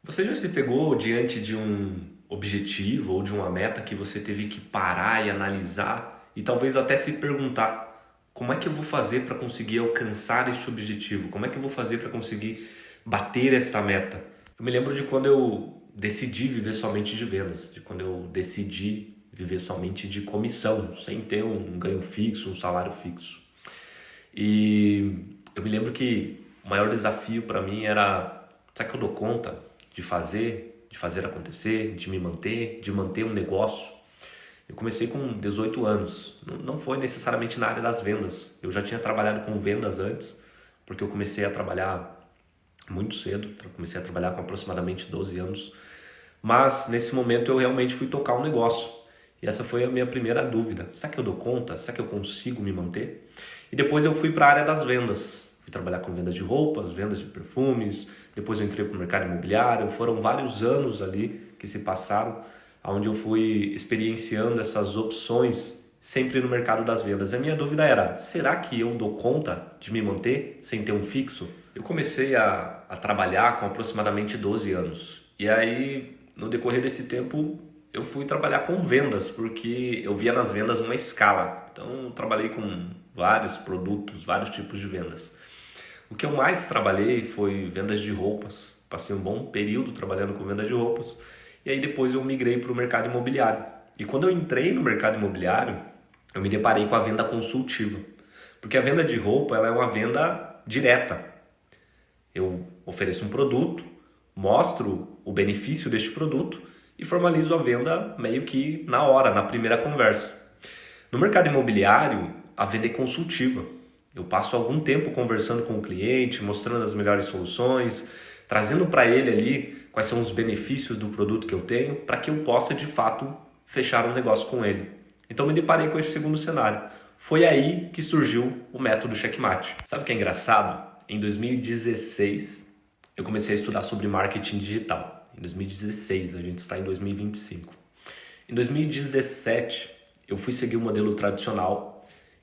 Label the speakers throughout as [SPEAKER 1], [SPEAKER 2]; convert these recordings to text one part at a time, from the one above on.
[SPEAKER 1] Você já se pegou diante de um objetivo ou de uma meta que você teve que parar e analisar e talvez até se perguntar como é que eu vou fazer para conseguir alcançar este objetivo? Como é que eu vou fazer para conseguir bater esta meta? Eu me lembro de quando eu decidi viver somente de vendas, de quando eu decidi viver somente de comissão, sem ter um ganho fixo, um salário fixo. E eu me lembro que o maior desafio para mim era: será que eu dou conta de fazer acontecer, de me manter, de manter um negócio? Eu comecei com 18 anos, não foi necessariamente na área das vendas. Eu já tinha trabalhado com vendas antes, porque eu comecei a trabalhar muito cedo, comecei a trabalhar com aproximadamente 12 anos, mas nesse momento eu realmente fui tocar um negócio. E essa foi a minha primeira dúvida: será que eu dou conta? Será que eu consigo me manter? E depois eu fui para a área das vendas. Fui trabalhar com vendas de roupas, vendas de perfumes. Depois eu entrei para o mercado imobiliário. Foram vários anos ali que se passaram, onde eu fui experienciando essas opções sempre no mercado das vendas. A minha dúvida era: será que eu dou conta de me manter sem ter um fixo? Eu comecei a trabalhar com aproximadamente 12 anos. E aí, no decorrer desse tempo, eu fui trabalhar com vendas, porque eu via nas vendas uma escala. Então, eu trabalhei com vários produtos, vários tipos de vendas. O que eu mais trabalhei foi vendas de roupas. Passei um bom período trabalhando com vendas de roupas. E aí depois eu migrei para o mercado imobiliário. E quando eu entrei no mercado imobiliário, eu me deparei com a venda consultiva. Porque a venda de roupa ela é uma venda direta. Eu ofereço um produto, mostro o benefício deste produto e formalizo a venda meio que na hora, na primeira conversa. No mercado imobiliário, a venda é consultiva. Eu passo algum tempo conversando com o cliente, mostrando as melhores soluções, trazendo para ele ali quais são os benefícios do produto que eu tenho, para que eu possa de fato fechar um negócio com ele. Então me deparei com esse segundo cenário. Foi aí que surgiu o método Checkmate. Sabe o que é engraçado? Em 2016, eu comecei a estudar sobre marketing digital. Em 2016, a gente está em 2025. Em 2017, eu fui seguir o modelo tradicional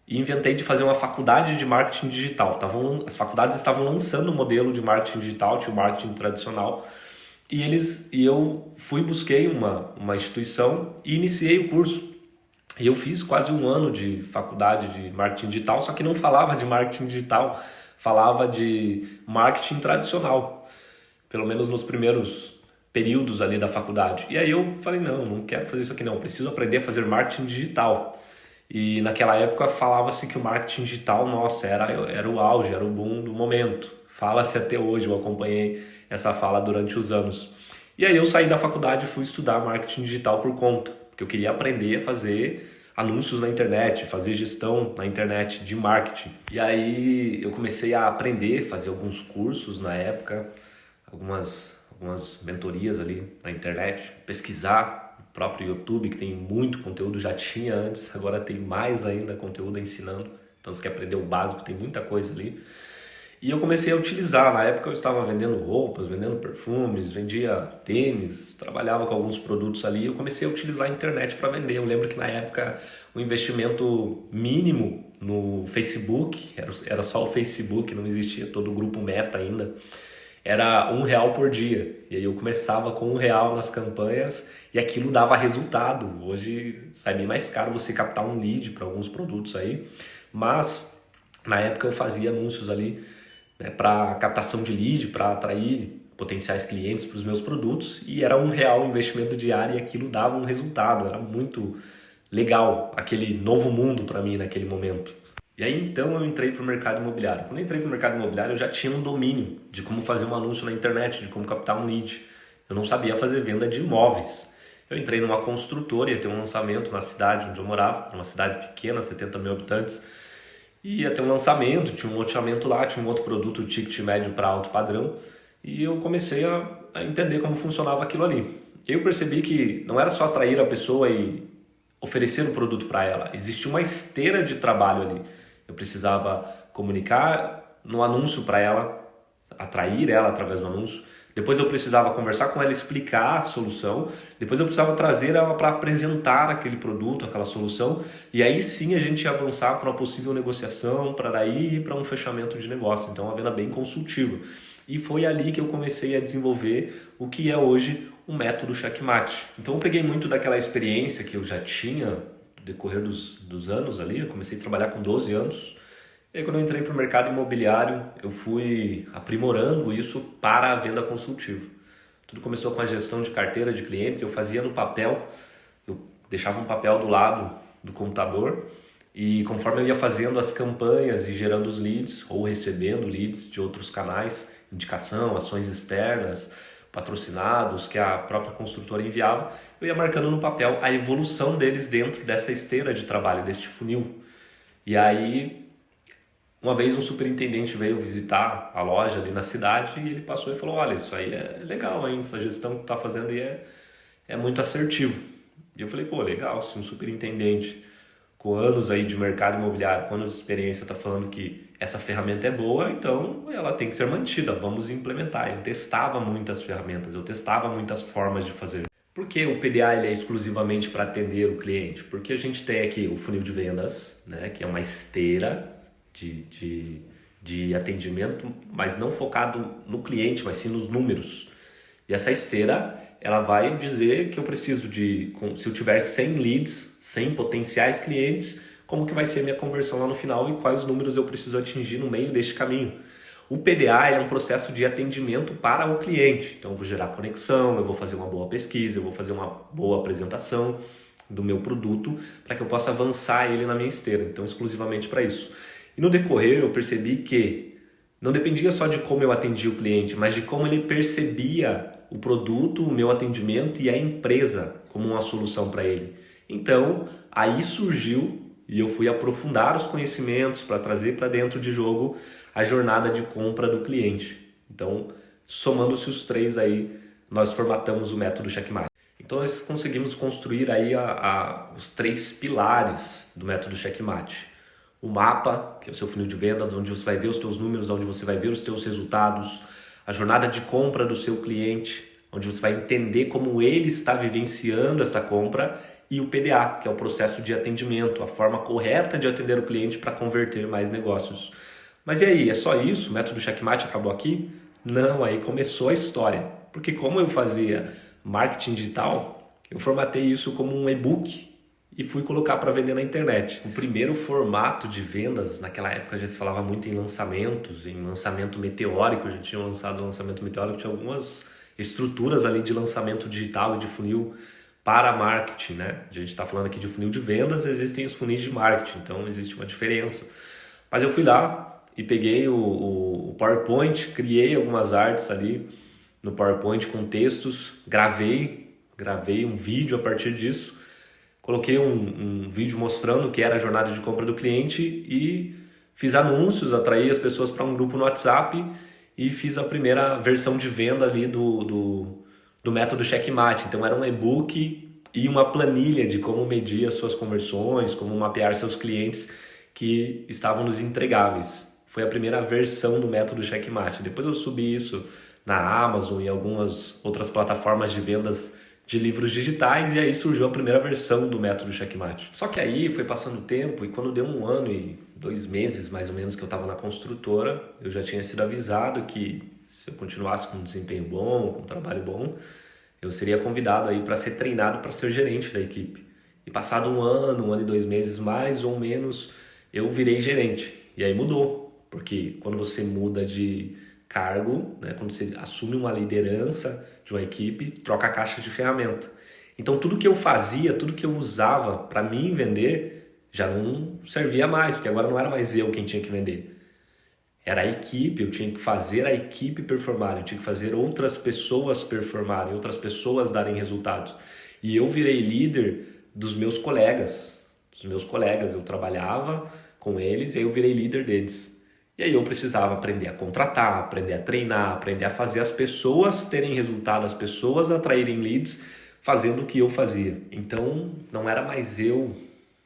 [SPEAKER 1] e inventei de fazer uma faculdade de marketing digital. As faculdades estavam lançando o modelo de marketing digital, tinha o marketing tradicional, e eu busquei uma instituição e iniciei o curso. E eu fiz quase um ano de faculdade de marketing digital, só que não falava de marketing digital, falava de marketing tradicional, pelo menos nos primeiros períodos ali da faculdade. E aí eu falei: não quero fazer isso aqui não, preciso aprender a fazer marketing digital. E naquela época falava-se que o marketing digital, nossa, era o auge, era o boom do momento. Fala-se até hoje, eu acompanhei essa fala durante os anos. E aí eu saí da faculdade e fui estudar marketing digital por conta, porque eu queria aprender a fazer anúncios na internet, fazer gestão na internet de marketing. E aí eu comecei a aprender, fazer alguns cursos na época, algumas mentorias ali na internet, pesquisar o próprio YouTube, que tem muito conteúdo, já tinha antes, agora tem mais ainda conteúdo ensinando. Então, se quer aprender o básico, tem muita coisa ali. E eu comecei a utilizar. Na época eu estava vendendo roupas, vendendo perfumes, vendia tênis, trabalhava com alguns produtos ali. Eu comecei a utilizar a internet para vender. Eu lembro que na época o investimento mínimo no Facebook, era só o Facebook, não existia todo o grupo Meta ainda, era R$ 1 por dia. E aí eu começava com R$ 1 nas campanhas e aquilo dava resultado. Hoje sai bem mais caro você captar um lead para alguns produtos aí, mas na época eu fazia anúncios ali, né, para captação de lead, para atrair potenciais clientes para os meus produtos, e era R$ 1 o investimento diário e aquilo dava um resultado. Era muito legal, aquele novo mundo para mim naquele momento. E aí então eu entrei para o mercado imobiliário. Quando eu entrei para o mercado imobiliário eu já tinha um domínio de como fazer um anúncio na internet, de como captar um lead. Eu não sabia fazer venda de imóveis. Eu entrei numa construtora, ia ter um lançamento na cidade onde eu morava, uma cidade pequena, 70 mil habitantes. Ia ter um lançamento, tinha um loteamento lá, tinha um outro produto, ticket médio para alto padrão. E eu comecei a entender como funcionava aquilo ali. E eu percebi que não era só atrair a pessoa e oferecer um produto para ela. Existia uma esteira de trabalho ali. Eu precisava comunicar no anúncio para ela, atrair ela através do anúncio. Depois eu precisava conversar com ela, explicar a solução. Depois eu precisava trazer ela para apresentar aquele produto, aquela solução. E aí sim a gente ia avançar para uma possível negociação, para daí ir para um fechamento de negócio. Então, uma venda bem consultiva. e foi ali que eu comecei a desenvolver o que é hoje o método Checkmate. Então eu peguei muito daquela experiência que eu já tinha no decorrer dos anos ali, eu comecei a trabalhar com 12 anos, e aí quando eu entrei para o mercado imobiliário, eu fui aprimorando isso para a venda consultiva. Tudo começou com a gestão de carteira de clientes, eu fazia no papel, eu deixava um papel do lado do computador e conforme eu ia fazendo as campanhas e gerando os leads ou recebendo leads de outros canais, indicação, ações externas, patrocinados que a própria construtora enviava, eu ia marcando no papel a evolução deles dentro dessa esteira de trabalho, deste funil. E aí, uma vez um superintendente veio visitar a loja ali na cidade e ele passou e falou, olha, isso aí é legal, hein? Essa gestão que tu tá fazendo aí é muito assertivo. E eu falei, pô, legal, se um superintendente com anos aí de mercado imobiliário, com anos de experiência, está falando que essa ferramenta é boa, então ela tem que ser mantida, vamos implementar. Eu testava muitas ferramentas, eu testava muitas formas de fazer. Por que o PDA ele é exclusivamente para atender o cliente? Porque a gente tem aqui o funil de vendas, né, que é uma esteira de atendimento, mas não focado no cliente, mas sim nos números. E essa esteira, ela vai dizer que eu preciso se eu tiver 100 leads, 100 potenciais clientes, como que vai ser a minha conversão lá no final e quais números eu preciso atingir no meio deste caminho. O PDA é um processo de atendimento para o cliente, então eu vou gerar conexão, eu vou fazer uma boa pesquisa, eu vou fazer uma boa apresentação do meu produto para que eu possa avançar ele na minha esteira, então exclusivamente para isso. E no decorrer eu percebi que não dependia só de como eu atendia o cliente, mas de como ele percebia o produto, o meu atendimento e a empresa como uma solução para ele. Então, aí surgiu e eu fui aprofundar os conhecimentos para trazer para dentro de jogo a jornada de compra do cliente. Então, somando-se os três aí, nós formatamos o método Checkmate. Então, nós conseguimos construir aí os três pilares do método Checkmate. O mapa, que é o seu funil de vendas, onde você vai ver os seus números, onde você vai ver os seus resultados, a jornada de compra do seu cliente, onde você vai entender como ele está vivenciando essa compra, e o PDA, que é o processo de atendimento, a forma correta de atender o cliente para converter mais negócios. Mas e aí, é só isso? O método Checkmate acabou aqui? Não, aí começou a história. Porque como eu fazia marketing digital, eu formatei isso como um e-book e fui colocar para vender na internet. O primeiro formato de vendas, naquela época já se falava muito em lançamentos, em lançamento meteórico, a gente tinha lançado lançamento meteórico, tinha algumas estruturas ali de lançamento digital e de funil para marketing, né? A gente está falando aqui de funil de vendas, existem os funis de marketing, então existe uma diferença. Mas eu fui lá e peguei o PowerPoint, criei algumas artes ali no PowerPoint com textos, gravei um vídeo a partir disso, coloquei um vídeo mostrando o que era a jornada de compra do cliente e fiz anúncios, atraí as pessoas para um grupo no WhatsApp e fiz a primeira versão de venda ali do método Checkmate. Então era um e-book e uma planilha de como medir as suas conversões, como mapear seus clientes que estavam nos entregáveis. Foi a primeira versão do método Checkmate. Depois eu subi isso na Amazon e algumas outras plataformas de vendas de livros digitais, e aí surgiu a primeira versão do método Checkmate. Só que aí foi passando o tempo e quando deu 1 ano e 2 meses mais ou menos que eu estava na construtora, eu já tinha sido avisado que se eu continuasse com um desempenho bom, com um trabalho bom, eu seria convidado aí para ser treinado para ser gerente da equipe. E passado 1 ano e 2 meses mais ou menos, eu virei gerente. E aí mudou, porque quando você muda de cargo, né, quando você assume uma liderança de uma equipe, troca a caixa de ferramenta. Então tudo que eu fazia, tudo que eu usava para mim vender, já não servia mais, porque agora não era mais eu quem tinha que vender. Era a equipe, eu tinha que fazer a equipe performar, eu tinha que fazer outras pessoas performarem, outras pessoas darem resultados. E eu virei líder dos meus colegas. Eu trabalhava com eles e aí eu virei líder deles. E aí eu precisava aprender a contratar, aprender a treinar, aprender a fazer as pessoas terem resultado, as pessoas atraírem leads fazendo o que eu fazia. Então não era mais eu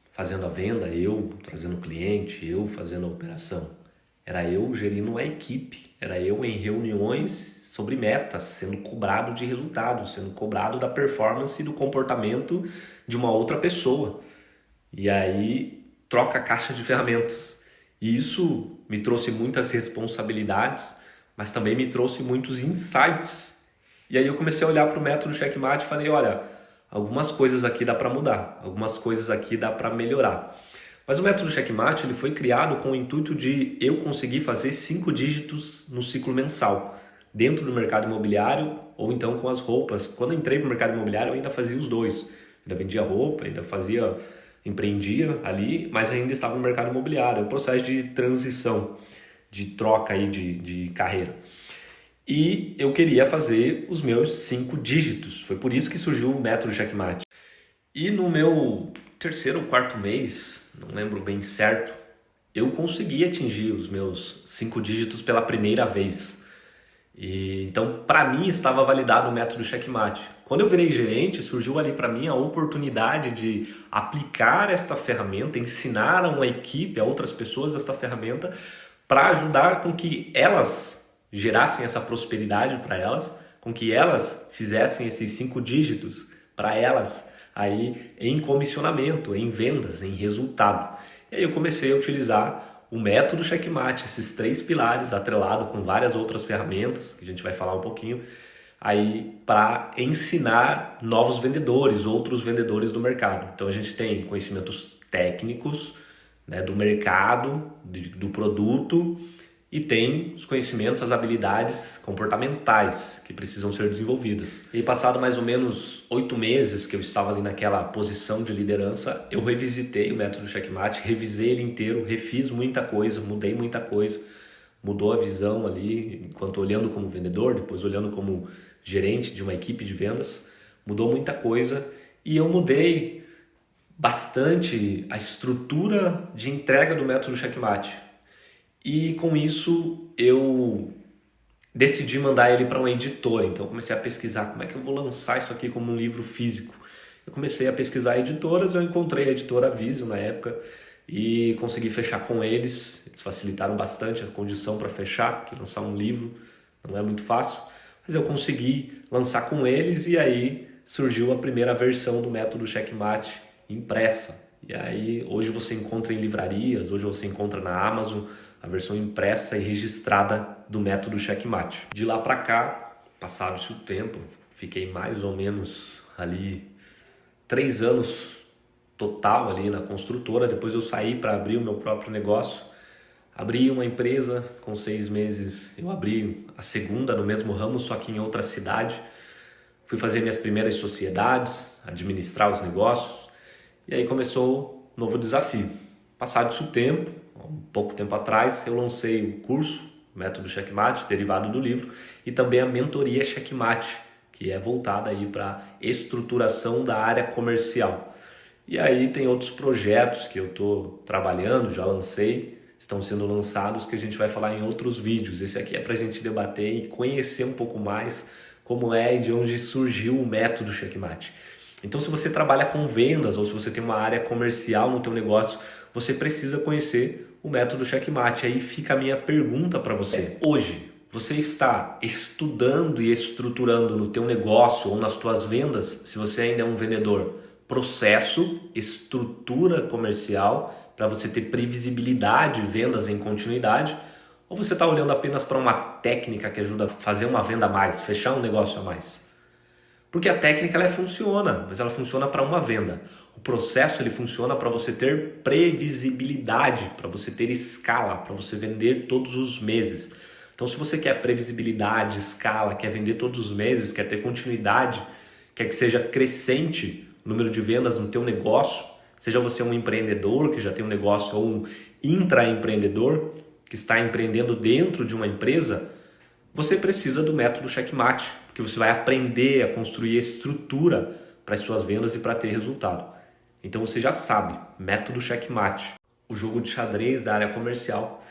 [SPEAKER 1] fazendo a venda, eu trazendo o cliente, eu fazendo a operação. Era eu gerindo uma equipe, era eu em reuniões sobre metas, sendo cobrado de resultados, sendo cobrado da performance e do comportamento de uma outra pessoa. E aí troca a caixa de ferramentas. E isso me trouxe muitas responsabilidades, mas também me trouxe muitos insights. E aí eu comecei a olhar para o método Checkmate e falei, olha, algumas coisas aqui dá para mudar, algumas coisas aqui dá para melhorar. Mas o método Checkmate ele foi criado com o intuito de eu conseguir fazer 5 dígitos no ciclo mensal, dentro do mercado imobiliário ou então com as roupas. Quando eu entrei no mercado imobiliário eu ainda fazia os dois, ainda vendia roupa, ainda empreendia ali, mas ainda estava no mercado imobiliário, é um processo de transição, de troca aí de carreira. E eu queria fazer os meus 5 dígitos, foi por isso que surgiu o método Checkmate. E no meu terceiro ou quarto mês, não lembro bem certo, eu consegui atingir os meus 5 dígitos pela primeira vez. Então, para mim, estava validado o método Checkmate. Quando eu virei gerente, surgiu ali para mim a oportunidade de aplicar esta ferramenta, ensinar a uma equipe, a outras pessoas esta ferramenta, para ajudar com que elas gerassem essa prosperidade para elas, com que elas fizessem esses 5 dígitos para elas aí em comissionamento, em vendas, em resultado. E aí eu comecei a utilizar o método Checkmate, esses 3 pilares, atrelado com várias outras ferramentas, que a gente vai falar um pouquinho, aí para ensinar novos vendedores, outros vendedores do mercado. Então a gente tem conhecimentos técnicos, né, do mercado, do produto, e tem os conhecimentos, as habilidades comportamentais que precisam ser desenvolvidas. E passado mais ou menos 8 meses que eu estava ali naquela posição de liderança, eu revisitei o método Checkmate, revisei ele inteiro, refiz muita coisa, mudei muita coisa, mudou a visão ali, enquanto olhando como vendedor, depois olhando como gerente de uma equipe de vendas, mudou muita coisa e eu mudei bastante a estrutura de entrega do método Checkmate. E com isso eu decidi mandar ele para uma editora. Então eu comecei a pesquisar como é que eu vou lançar isso aqui como um livro físico. Eu comecei a pesquisar editoras, eu encontrei a editora Visio na época e consegui fechar com eles. Eles facilitaram bastante a condição para fechar, porque lançar um livro não é muito fácil. Mas eu consegui lançar com eles e aí surgiu a primeira versão do método Checkmate impressa. E aí hoje você encontra em livrarias, hoje você encontra na Amazon a versão impressa e registrada do método Checkmate. De lá para cá, passado-se o tempo, fiquei mais ou menos ali 3 anos total ali na construtora. Depois eu saí para abrir o meu próprio negócio. Abri uma empresa, com 6 meses eu abri a segunda no mesmo ramo, só que em outra cidade. Fui fazer minhas primeiras sociedades, administrar os negócios. E aí começou um novo desafio. Passado-se o tempo, um pouco tempo atrás, eu lancei o curso Método Checkmate, derivado do livro, e também a mentoria Checkmate, que é voltada aí para estruturação da área comercial. E aí tem outros projetos que eu estou trabalhando, já lancei, estão sendo lançados, que a gente vai falar em outros vídeos. Esse aqui é para a gente debater e conhecer um pouco mais como é e de onde surgiu o método Checkmate. Então, se você trabalha com vendas ou se você tem uma área comercial no teu negócio, você precisa conhecer o método Checkmate. Aí fica a minha pergunta para você. Hoje, você está estudando e estruturando no teu negócio ou nas tuas vendas, se você ainda é um vendedor, processo, estrutura comercial para você ter previsibilidade de vendas em continuidade, ou você está olhando apenas para uma técnica que ajuda a fazer uma venda a mais, fechar um negócio a mais? Porque a técnica ela funciona, mas ela funciona para uma venda. O processo ele funciona para você ter previsibilidade, para você ter escala, para você vender todos os meses. Então, se você quer previsibilidade, escala, quer vender todos os meses, quer ter continuidade, quer que seja crescente o número de vendas no teu negócio, seja você um empreendedor que já tem um negócio ou um intraempreendedor que está empreendendo dentro de uma empresa, você precisa do método Checkmate, porque você vai aprender a construir estrutura para as suas vendas e para ter resultado. Então você já sabe, método Checkmate, o jogo de xadrez da área comercial.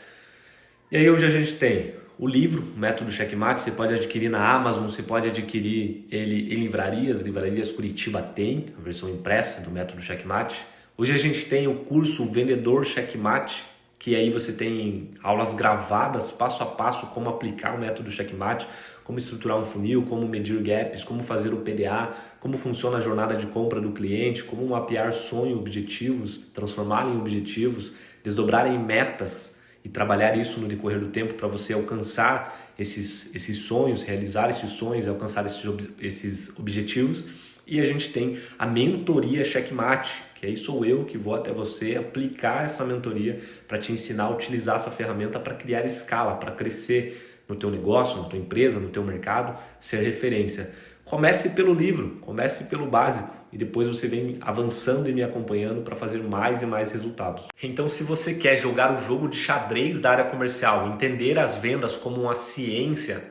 [SPEAKER 1] E aí hoje a gente tem o livro, Método Checkmate, você pode adquirir na Amazon, você pode adquirir ele em livrarias Curitiba tem, a versão impressa do Método Checkmate. Hoje a gente tem o curso Vendedor Checkmate, que aí você tem aulas gravadas, passo a passo, como aplicar o método Checkmate, como estruturar um funil, como medir gaps, como fazer o PDA, como funciona a jornada de compra do cliente, como mapear sonhos e objetivos, transformar em objetivos, desdobrar em metas e trabalhar isso no decorrer do tempo para você alcançar esses sonhos, realizar esses sonhos e alcançar esses objetivos. E a gente tem a mentoria Checkmate, que aí sou eu que vou até você aplicar essa mentoria para te ensinar a utilizar essa ferramenta para criar escala, para crescer no teu negócio, na tua empresa, no teu mercado, ser referência. Comece pelo livro, comece pelo básico e depois você vem avançando e me acompanhando para fazer mais e mais resultados. Então, se você quer jogar o jogo de xadrez da área comercial, entender as vendas como uma ciência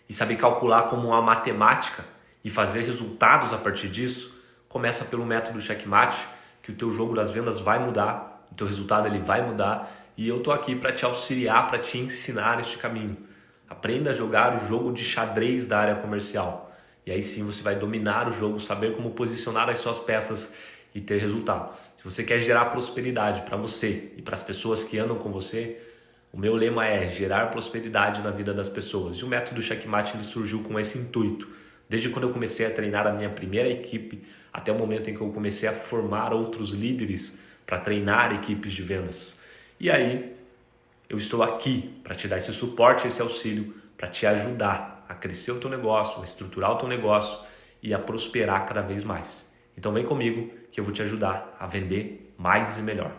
[SPEAKER 1] e saber calcular como uma matemática e fazer resultados a partir disso, começa pelo método Checkmate, que o teu jogo das vendas vai mudar, o teu resultado ele vai mudar e eu tô aqui para te auxiliar, para te ensinar este caminho. Aprenda a jogar o jogo de xadrez da área comercial. E aí sim você vai dominar o jogo, saber como posicionar as suas peças e ter resultado. Se você quer gerar prosperidade para você e para as pessoas que andam com você, o meu lema é gerar prosperidade na vida das pessoas. E o método Checkmate ele surgiu com esse intuito. Desde quando eu comecei a treinar a minha primeira equipe, até o momento em que eu comecei a formar outros líderes para treinar equipes de vendas. E aí eu estou aqui para te dar esse suporte, esse auxílio, para te ajudar a crescer o teu negócio, a estruturar o teu negócio e a prosperar cada vez mais. Então vem comigo que eu vou te ajudar a vender mais e melhor.